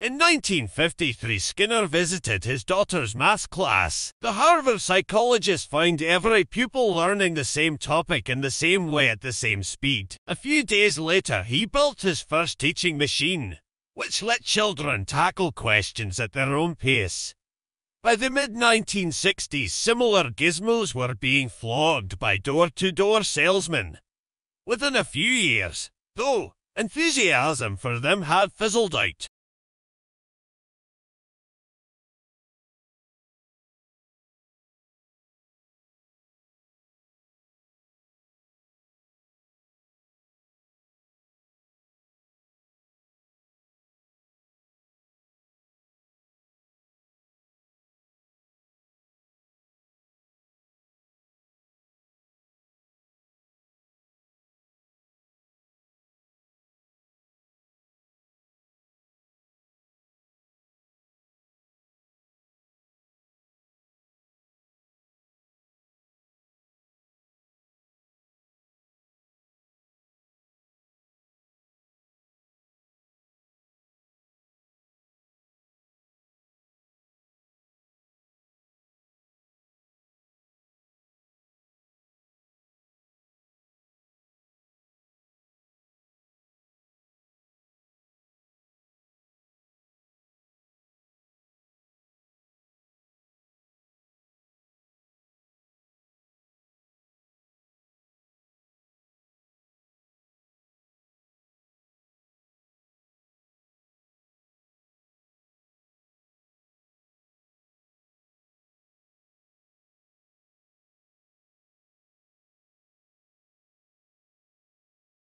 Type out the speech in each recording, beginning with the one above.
In 1953, Skinner visited his daughter's math class. The Harvard psychologist found every pupil learning the same topic in the same way at the same speed. A few days later, he built his first teaching machine, which let children tackle questions at their own pace. By the mid-1960s, similar gizmos were being flogged by door-to-door salesmen. Within a few years, though, enthusiasm for them had fizzled out.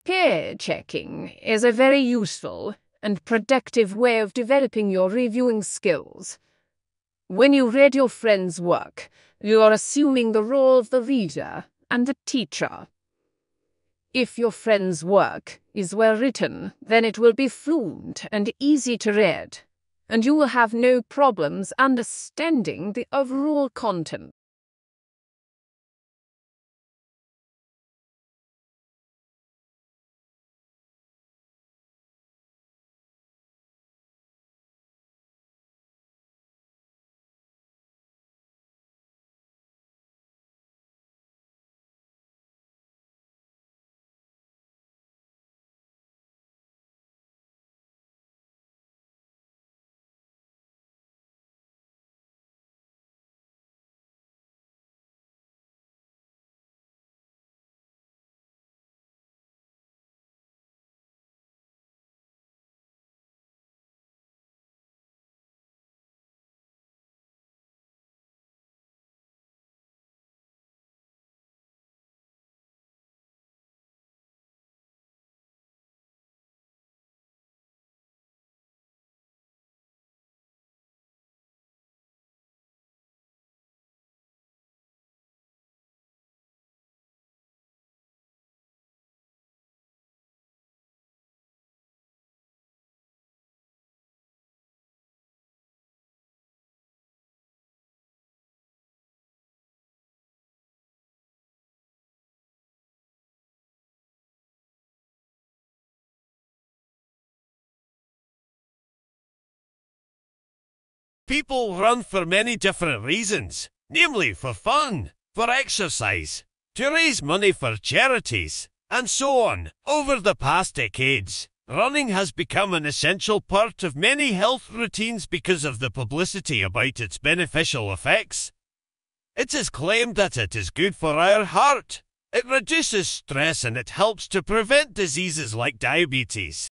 Peer checking is a very useful and productive way of developing your reviewing skills. When you read your friend's work, you are assuming the role of the reader and the teacher. If your friend's work is well written, then it will be fluent and easy to read, and you will have no problems understanding the overall content. People run for many different reasons, namely for fun, for exercise, to raise money for charities, and so on. Over the past decades, running has become an essential part of many health routines because of the publicity about its beneficial effects. It is claimed that it is good for our heart, it reduces stress, and it helps to prevent diseases like diabetes.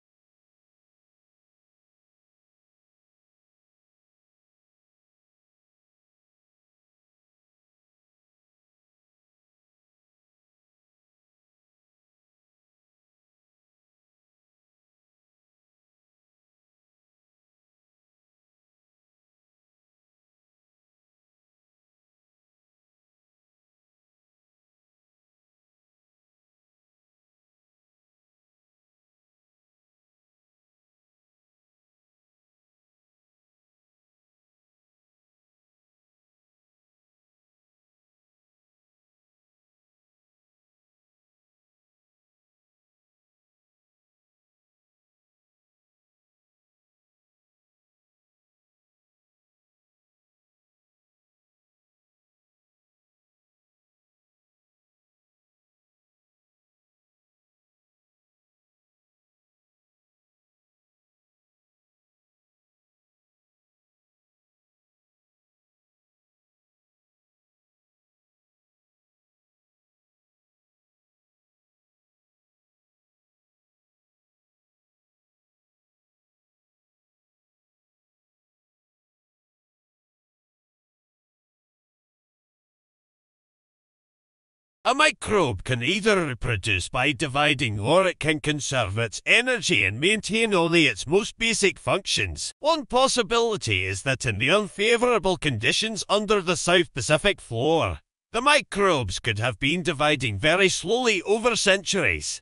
A microbe can either reproduce by dividing or it can conserve its energy and maintain only its most basic functions. One possibility is that in the unfavorable conditions under the South Pacific floor, the microbes could have been dividing very slowly over centuries.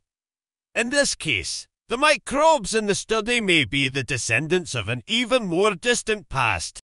In this case, the microbes in the study may be the descendants of an even more distant past.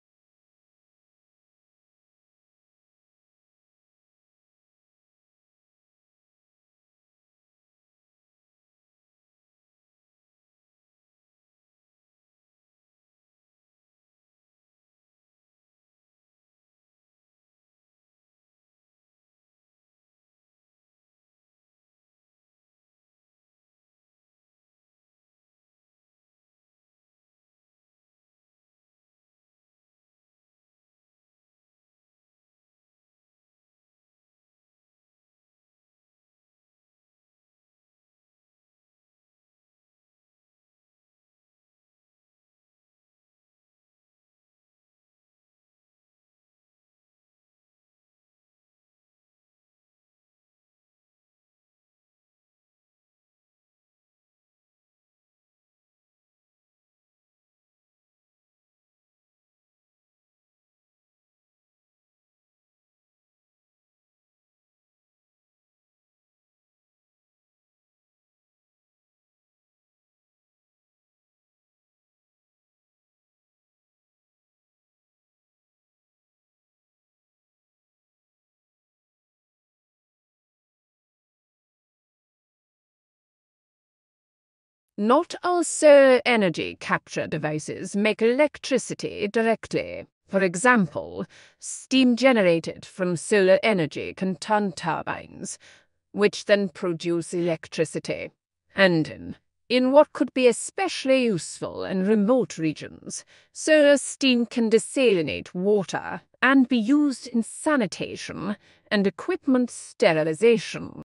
Not all solar energy capture devices make electricity directly. For example, steam generated from solar energy can turn turbines, which then produce electricity. And in what could be especially useful in remote regions, solar steam can desalinate water and be used in sanitation and equipment sterilization.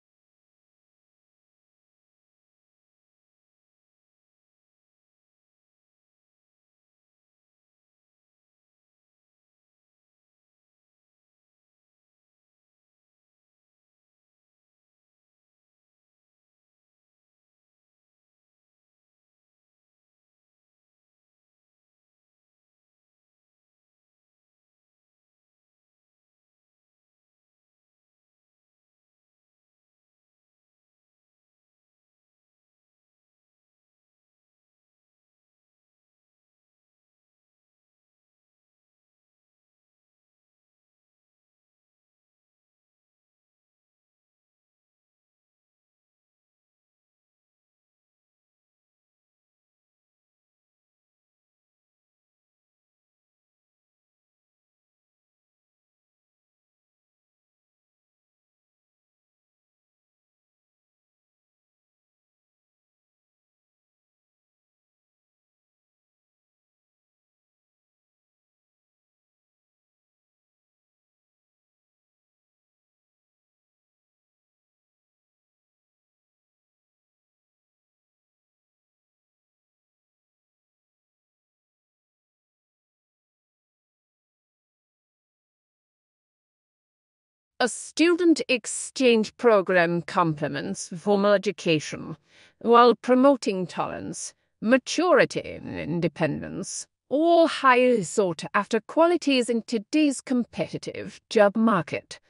A student exchange program complements formal education while promoting tolerance, maturity, and independence, all highly sought after qualities in today's competitive job market.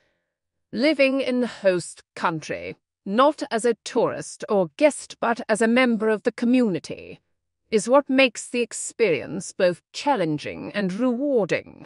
Living in the host country, not as a tourist or guest but as a member of the community, is what makes the experience both challenging and rewarding.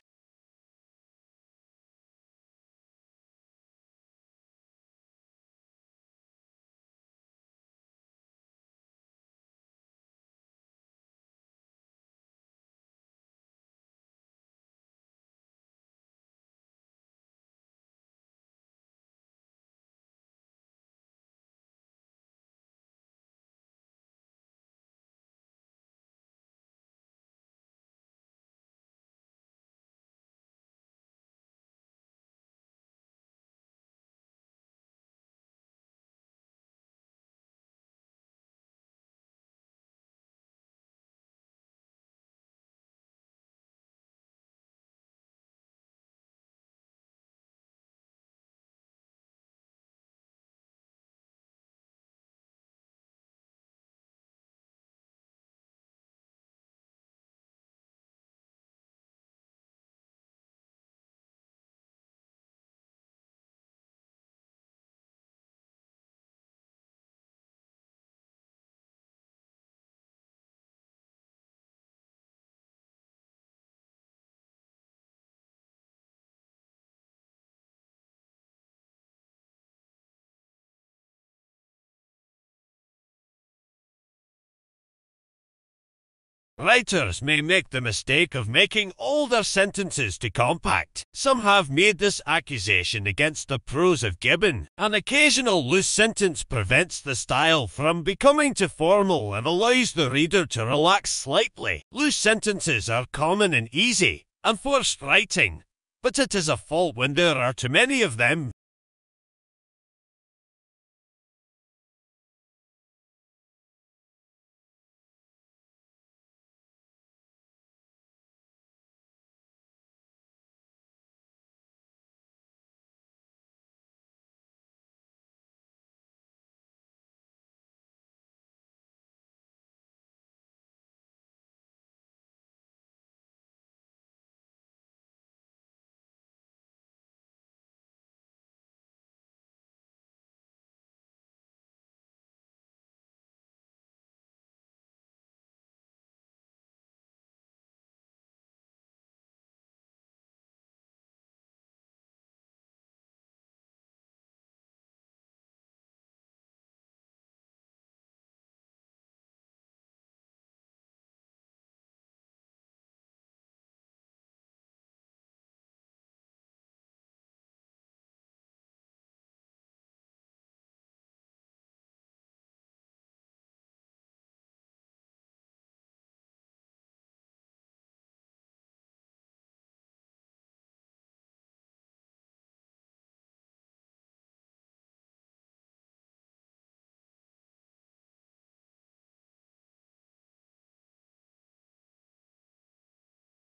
Writers may make the mistake of making all their sentences too compact. Some have made this accusation against the prose of Gibbon. An occasional loose sentence prevents the style from becoming too formal and allows the reader to relax slightly. Loose sentences are common and easy, and forced writing, but it is a fault when there are too many of them.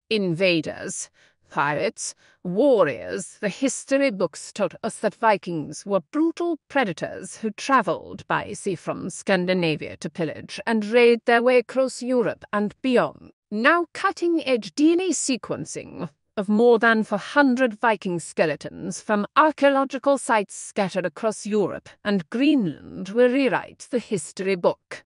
Invaders, pirates, warriors, the history books taught us that Vikings were brutal predators who traveled by sea from Scandinavia to pillage and raid their way across Europe and beyond. Now cutting-edge DNA sequencing of more than 400 Viking skeletons from archaeological sites scattered across Europe and Greenland will rewrite the history book.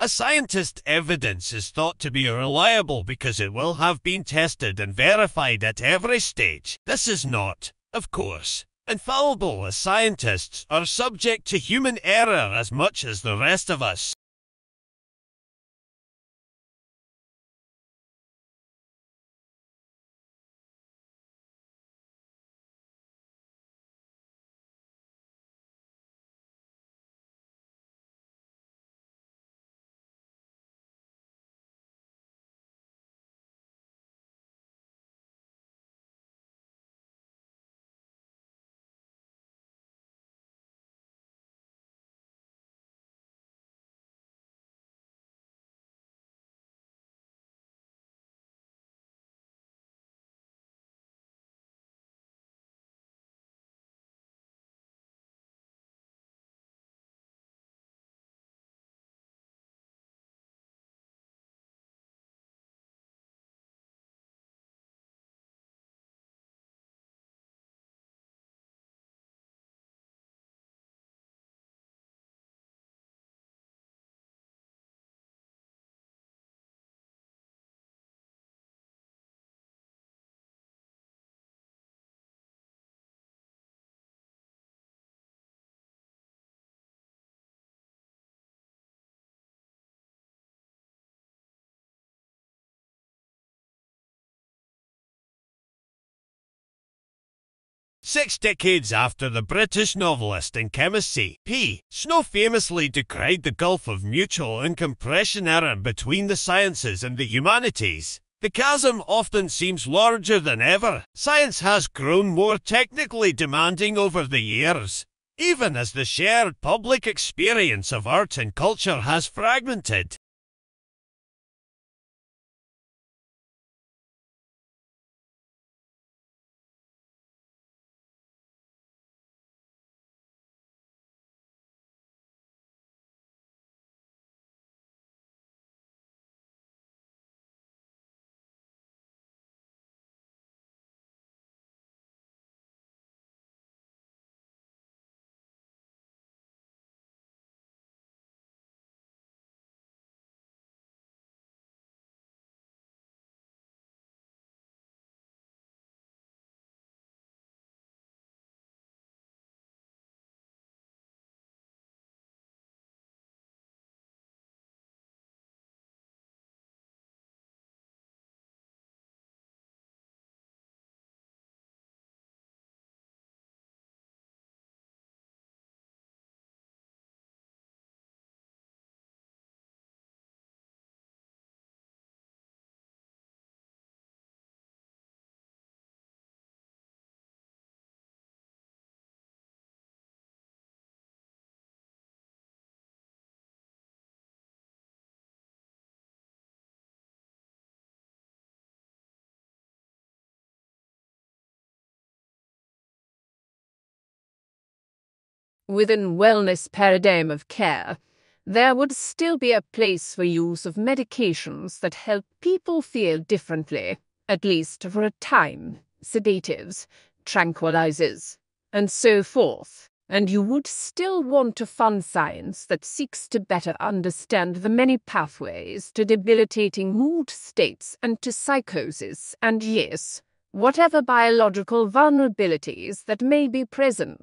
A scientist's evidence is thought to be reliable because it will have been tested and verified at every stage. This is not, of course, infallible, as scientists are subject to human error as much as the rest of us. 6 decades after the British novelist and chemist C.P. Snow famously decried the gulf of mutual incompression era between the sciences and the humanities, the chasm often seems larger than ever. Science has grown more technically demanding over the years, even as the shared public experience of art and culture has fragmented. Within wellness paradigm of care, there would still be a place for use of medications that help people feel differently, at least for a time, sedatives, tranquilizers, and so forth. And you would still want to fund science that seeks to better understand the many pathways to debilitating mood states and to psychosis and, yes, whatever biological vulnerabilities that may be present.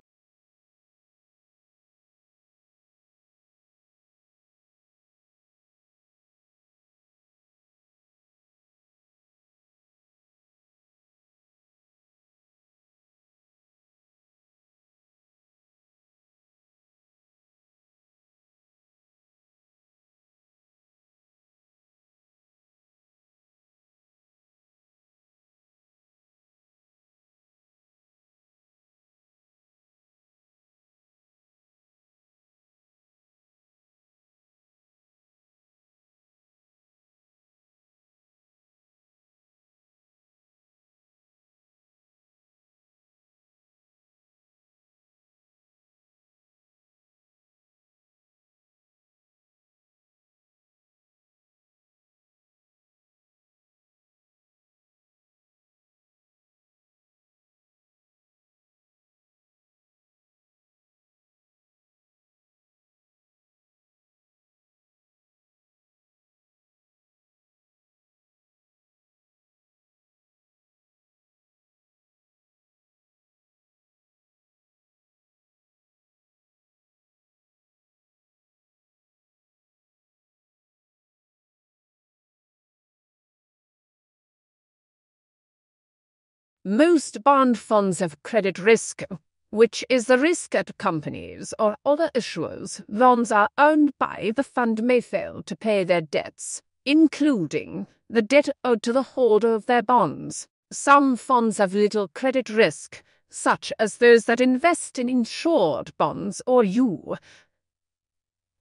Most bond funds have credit risk, which is the risk that companies or other issuers' bonds are owned by the fund may fail to pay their debts, including the debt owed to the holder of their bonds. Some funds have little credit risk, such as those that invest in insured bonds or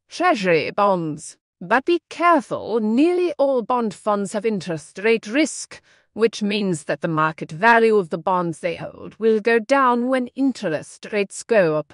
treasury bonds. But be careful, nearly all bond funds have interest rate risk, which means that the market value of the bonds they hold will go down when interest rates go up.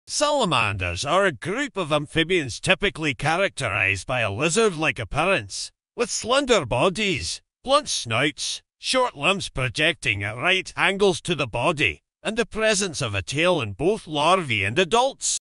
Salamanders are a group of amphibians typically characterized by a lizard-like appearance, with slender bodies, blunt snouts, short limbs projecting at right angles to the body, and the presence of a tail in both larvae and adults.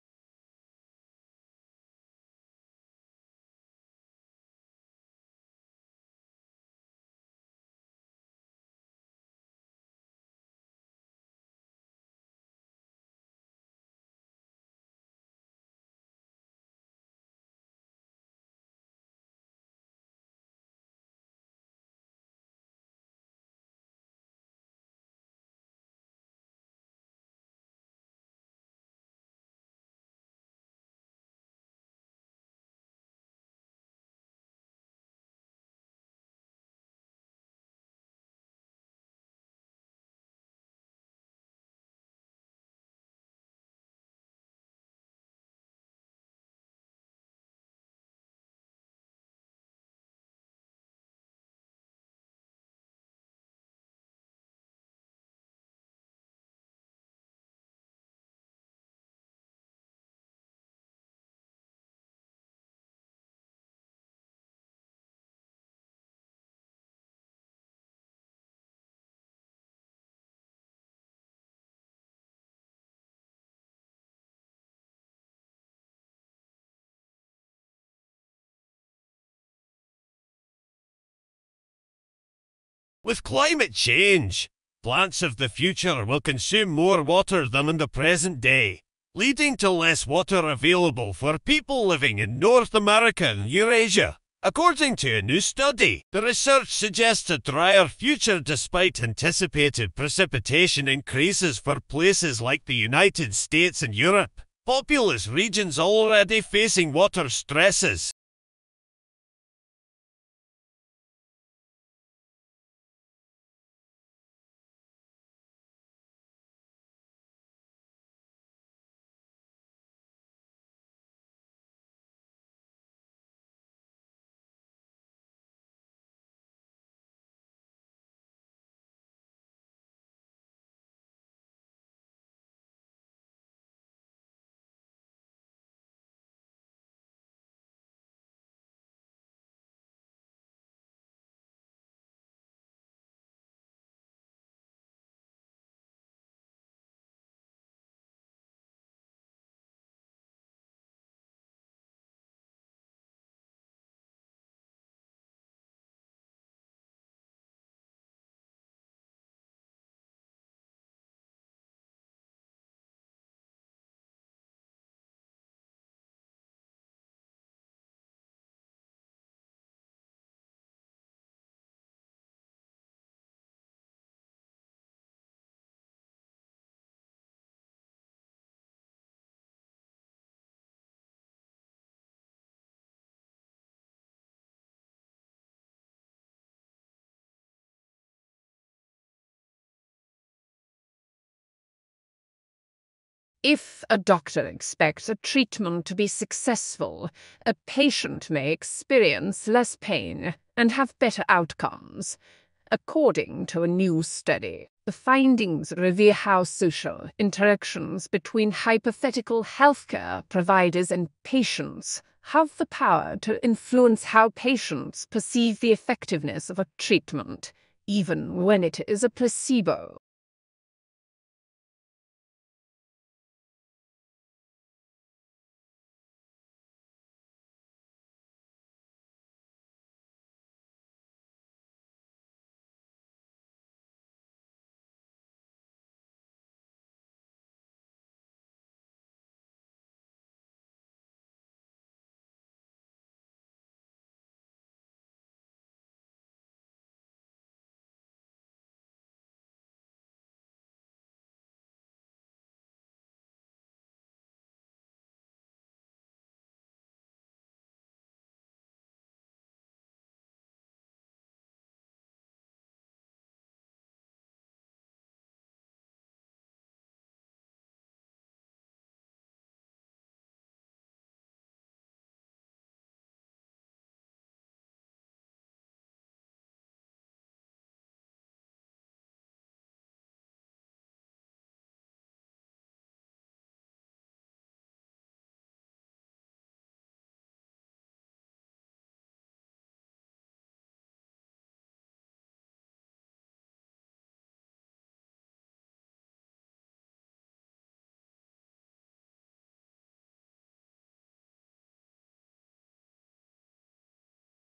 With climate change, plants of the future will consume more water than in the present day, leading to less water available for people living in North America and Eurasia. According to a new study, the research suggests a drier future despite anticipated precipitation increases for places like the United States and Europe. Populous regions already facing water stresses. If a doctor expects a treatment to be successful, a patient may experience less pain and have better outcomes. According to a new study, the findings reveal how social interactions between hypothetical healthcare providers and patients have the power to influence how patients perceive the effectiveness of a treatment, even when it is a placebo.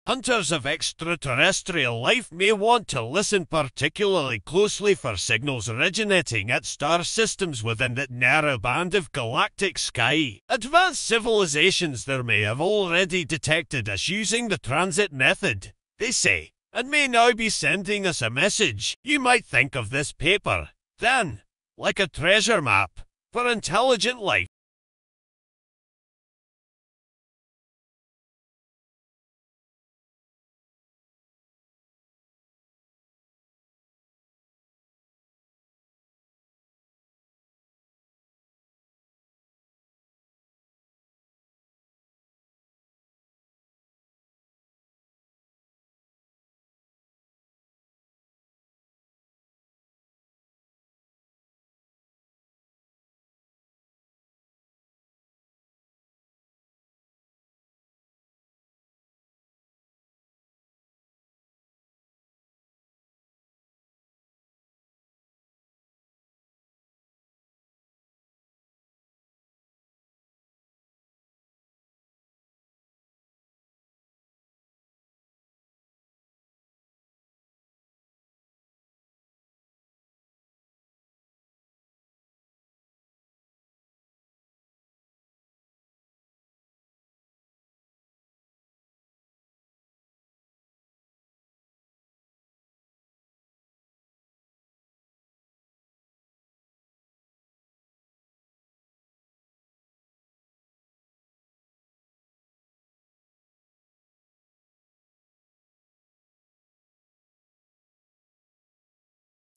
Hunters of extraterrestrial life may want to listen particularly closely for signals originating at star systems within that narrow band of galactic sky. Advanced civilizations there may have already detected us using the transit method, they say, and may now be sending us a message. You might think of this paper, then, like a treasure map for intelligent life.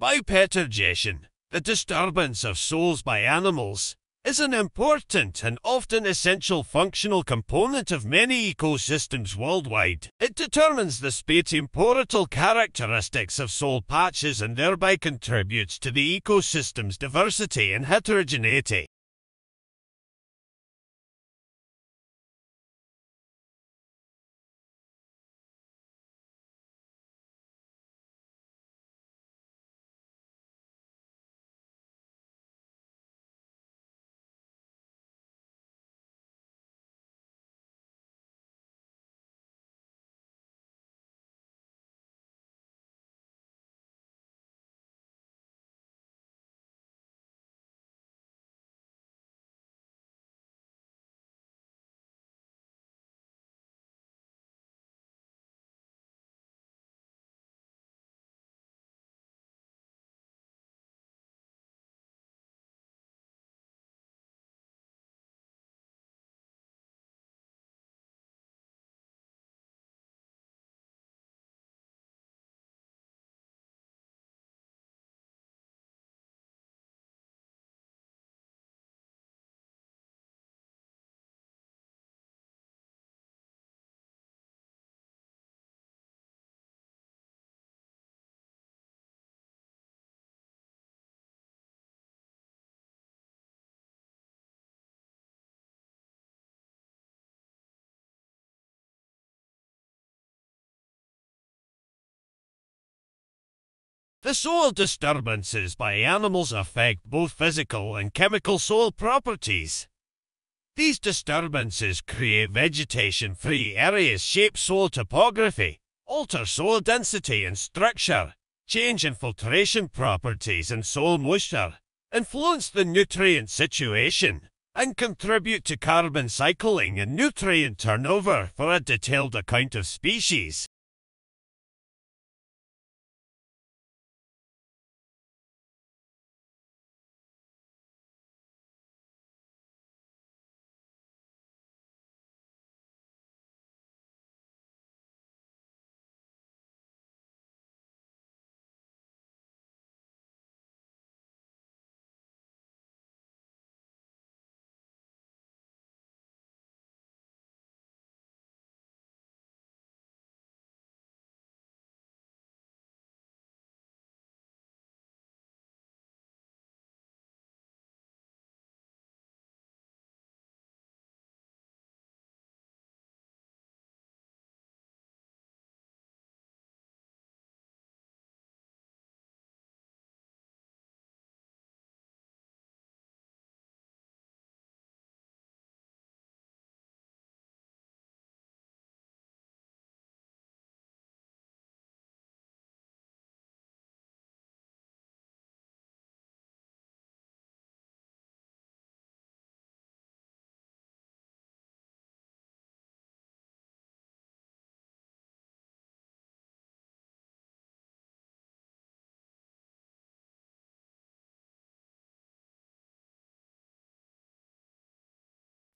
Bipetogation, the disturbance of souls by animals, is an important and often essential functional component of many ecosystems worldwide. It determines the spatiotemporal characteristics of soul patches and thereby contributes to the ecosystem's diversity and heterogeneity. The soil disturbances by animals affect both physical and chemical soil properties. These disturbances create vegetation-free areas, shape soil topography, alter soil density and structure, change infiltration properties and soil moisture, influence the nutrient situation, and contribute to carbon cycling and nutrient turnover. For a detailed account of species,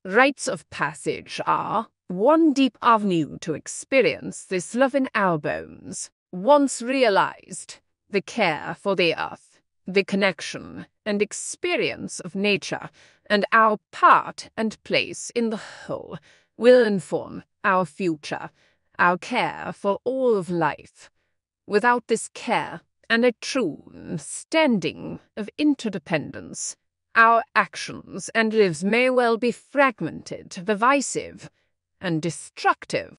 Rites of passage are one deep avenue to experience this love in our bones. Once realized, the care for the earth, the connection and experience of nature, and our part and place in the whole will inform our future, our care for all of life. Without this care and a true standing of interdependence, our actions and lives may well be fragmented, divisive, and destructive.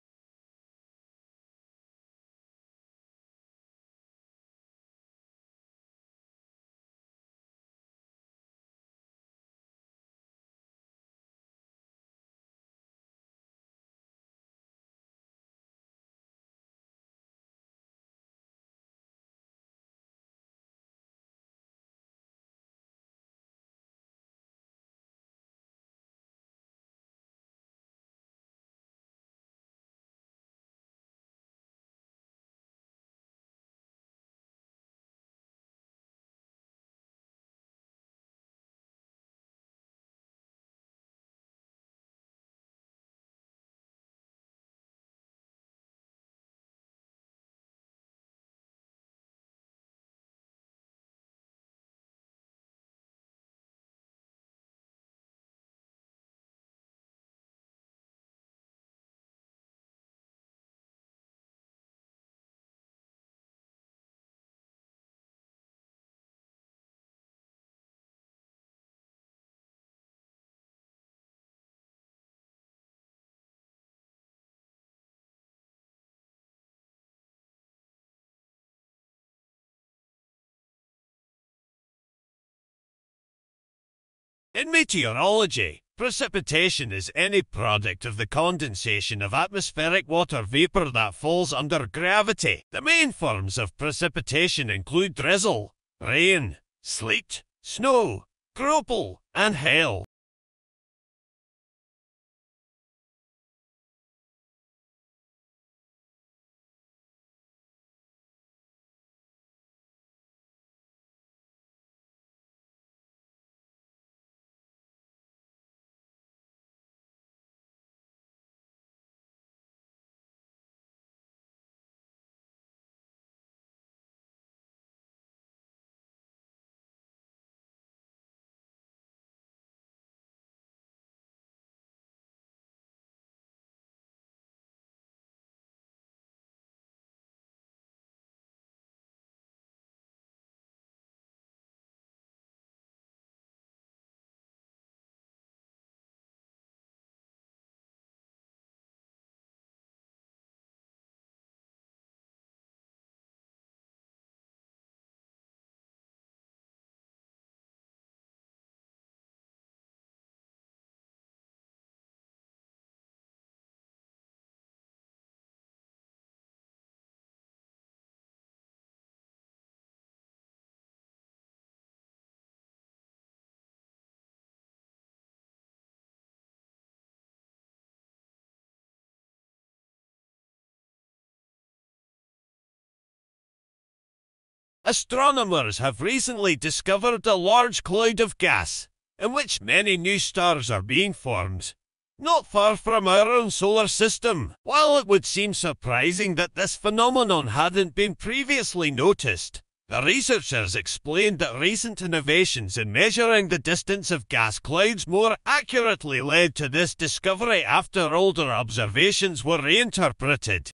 In meteorology, precipitation is any product of the condensation of atmospheric water vapor that falls under gravity. The main forms of precipitation include drizzle, rain, sleet, snow, graupel, and hail. Astronomers have recently discovered a large cloud of gas, in which many new stars are being formed, not far from our own solar system. While it would seem surprising that this phenomenon hadn't been previously noticed, the researchers explained that recent innovations in measuring the distance of gas clouds more accurately led to this discovery after older observations were reinterpreted.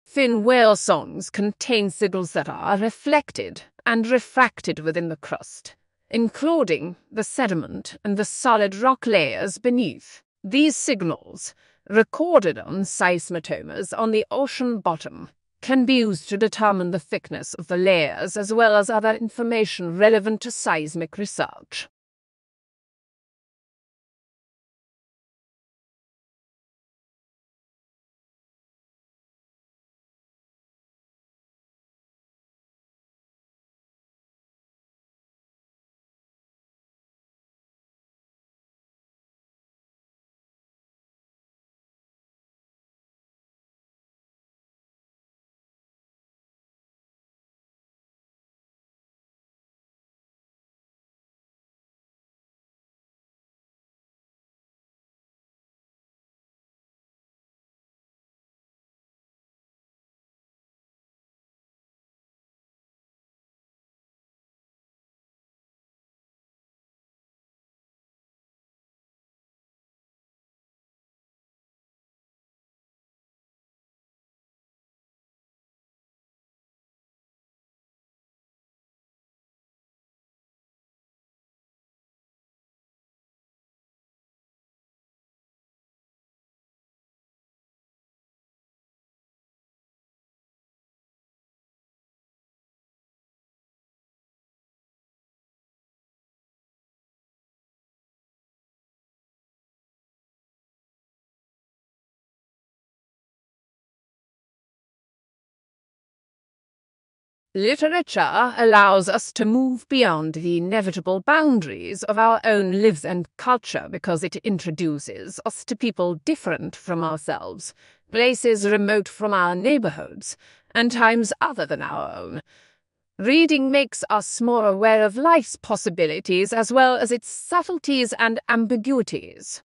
Fin whale songs contain signals that are reflected and refracted within the crust, including the sediment and the solid rock layers beneath. These signals, recorded on seismometers on the ocean bottom, can be used to determine the thickness of the layers as well as other information relevant to seismic research. Literature allows us to move beyond the inevitable boundaries of our own lives and culture because it introduces us to people different from ourselves, places remote from our neighborhoods, and times other than our own. Reading makes us more aware of life's possibilities as well as its subtleties and ambiguities.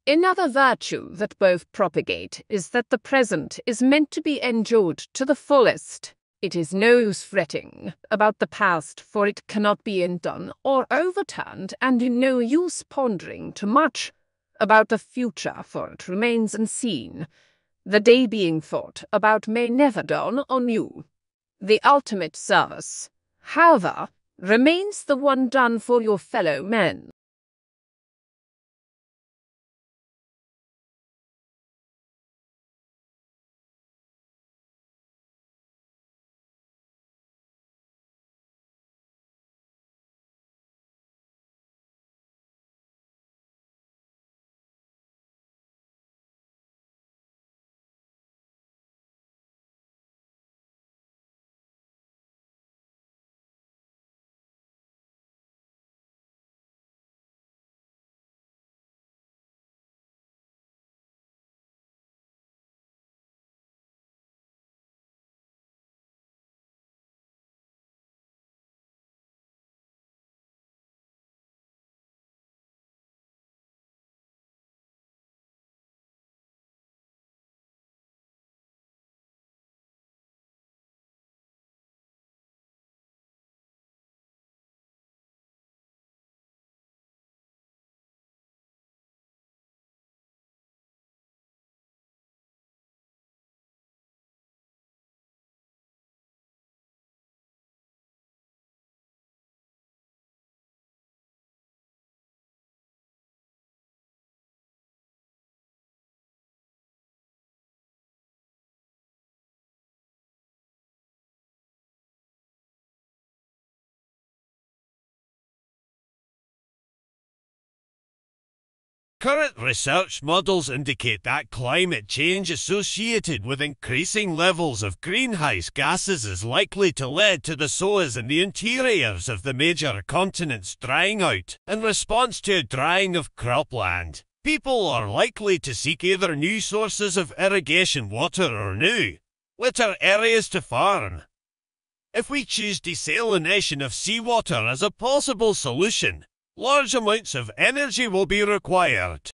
Another virtue that both propagate is that the present is meant to be enjoyed to the fullest. It is no use fretting about the past, for it cannot be undone or overturned, and no use pondering too much about the future, for it remains unseen. The day being thought about may never dawn on you. The ultimate service, however, remains the one done for your fellow men. Current research models indicate that climate change associated with increasing levels of greenhouse gases is likely to lead to the soils in the interiors of the major continents drying out in response to a drying of cropland. People are likely to seek either new sources of irrigation water or new, wetter areas to farm. If we choose desalination of seawater as a possible solution, large amounts of energy will be required.